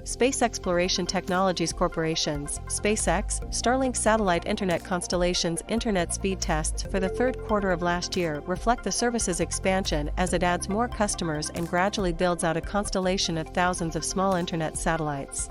Space Exploration Technologies Corporation's SpaceX, Starlink satellite internet constellation's internet speed tests for the third quarter of last year reflect the service's expansion as it adds more customers and gradually builds out a constellation of thousands of small internet satellites.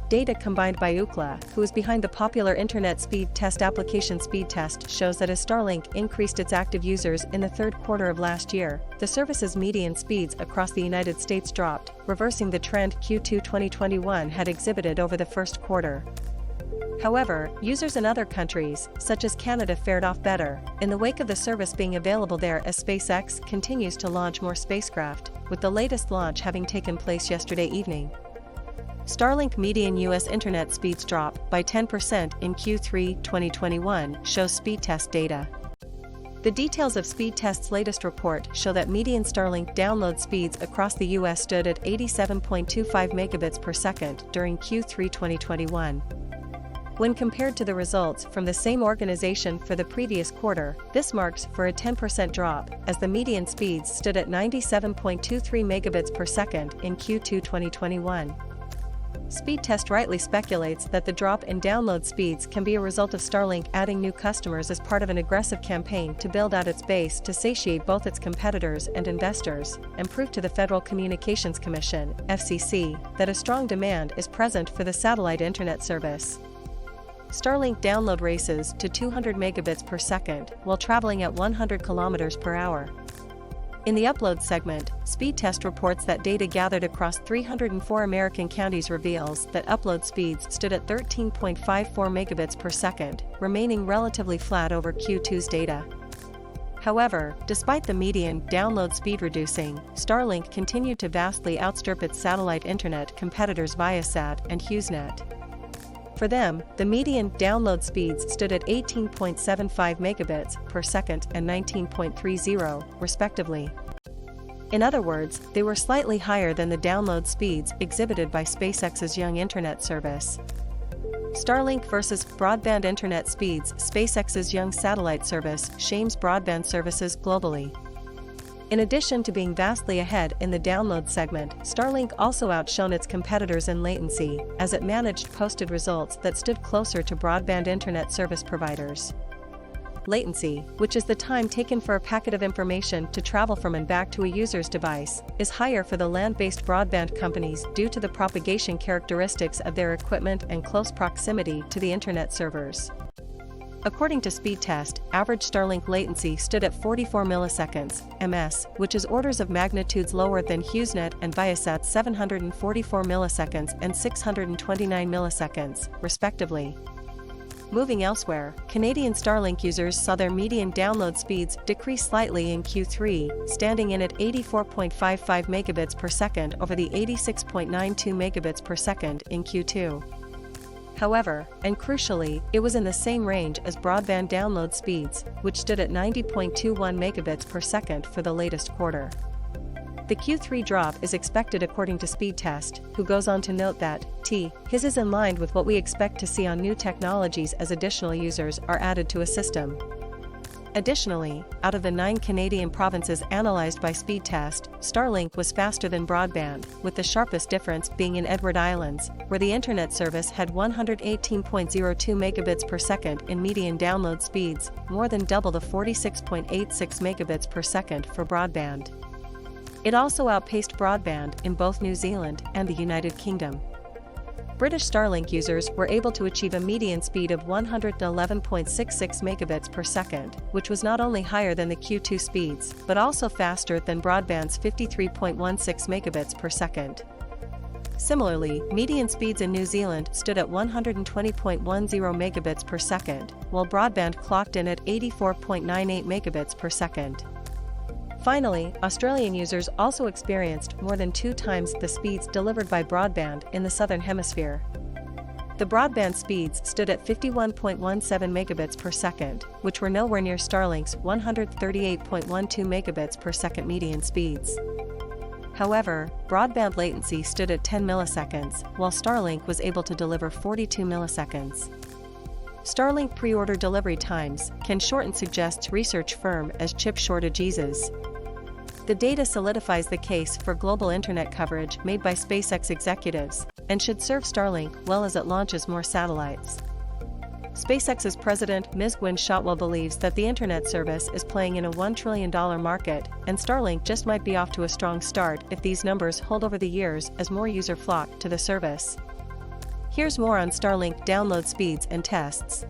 Data combined by Ookla, who is behind the popular internet speed test application Speedtest, shows that as Starlink increased its active users in the third quarter of last year, the service's median speeds across the United States dropped, reversing the trend Q2 2021 had exhibited over the first quarter. However, users in other countries, such as Canada, fared off better, in the wake of the service being available there as SpaceX continues to launch more spacecraft, with the latest launch having taken place yesterday evening. Starlink median U.S. internet speeds drop by 10% in Q3 2021, shows Speedtest data. The details of Speedtest's latest report show that median Starlink download speeds across the U.S. stood at 87.25 megabits per second during Q3 2021. When compared to the results from the same organization for the previous quarter, this marks for a 10% drop, as the median speeds stood at 97.23 megabits per second in Q2 2021. Speedtest rightly speculates that the drop in download speeds can be a result of Starlink adding new customers as part of an aggressive campaign to build out its base to satiate both its competitors and investors, and prove to the Federal Communications Commission (FCC) that a strong demand is present for the satellite internet service. Starlink download races to 200 megabits per second while traveling at 100 kilometers per hour. In the upload segment, Speedtest reports that data gathered across 304 American counties reveals that upload speeds stood at 13.54 megabits per second, remaining relatively flat over Q2's data. However, despite the median download speed reducing, Starlink continued to vastly outstrip its satellite internet competitors Viasat and HughesNet. For them, the median download speeds stood at 18.75 megabits per second and 19.30, respectively. In other words, they were slightly higher than the download speeds exhibited by SpaceX's young internet service. Starlink versus Broadband internet speeds. SpaceX's young satellite service shames broadband services globally. In addition to being vastly ahead in the download segment, Starlink also outshone its competitors in latency, as it managed posted results that stood closer to broadband internet service providers. Latency, which is the time taken for a packet of information to travel from and back to a user's device, is higher for the land-based broadband companies due to the propagation characteristics of their equipment and close proximity to the internet servers. According to Speedtest, average Starlink latency stood at 44 milliseconds, ms, which is orders of magnitudes lower than HughesNet and Viasat's 744 milliseconds and 629 milliseconds, respectively. Moving elsewhere, Canadian Starlink users saw their median download speeds decrease slightly in Q3, standing in at 84.55 megabits per second over the 86.92 megabits per second in Q2. However, and crucially, it was in the same range as broadband download speeds, which stood at 90.21 megabits per second for the latest quarter. The Q3 drop is expected according to Speedtest, who goes on to note that his is in line with what we expect to see on new technologies as additional users are added to a system. Additionally, out of the 9 Canadian provinces analyzed by Speedtest, Starlink was faster than broadband, with the sharpest difference being in Edward Islands, where the internet service had 118.02 megabits per second in median download speeds, more than double the 46.86 megabits per second for broadband. It also outpaced broadband in both New Zealand and the United Kingdom. British Starlink users were able to achieve a median speed of 111.66 megabits per second, which was not only higher than the Q2 speeds, but also faster than broadband's 53.16 megabits per second. Similarly, median speeds in New Zealand stood at 120.10 megabits per second, while broadband clocked in at 84.98 megabits per second. Finally, Australian users also experienced more than 2 times the speeds delivered by broadband in the Southern Hemisphere. The broadband speeds stood at 51.17 megabits per second, which were nowhere near Starlink's 138.12 megabits per second median speeds. However, broadband latency stood at 10 milliseconds, while Starlink was able to deliver 42 milliseconds. Starlink pre-order delivery times can shorten, suggests research firm as chip shortage eases. The data solidifies the case for global internet coverage made by SpaceX executives, and should serve Starlink well as it launches more satellites. SpaceX's president Ms. Gwynne Shotwell believes that the internet service is playing in a $1 trillion market, and Starlink just might be off to a strong start if these numbers hold over the years as more users flock to the service. Here's more on Starlink download speeds and tests.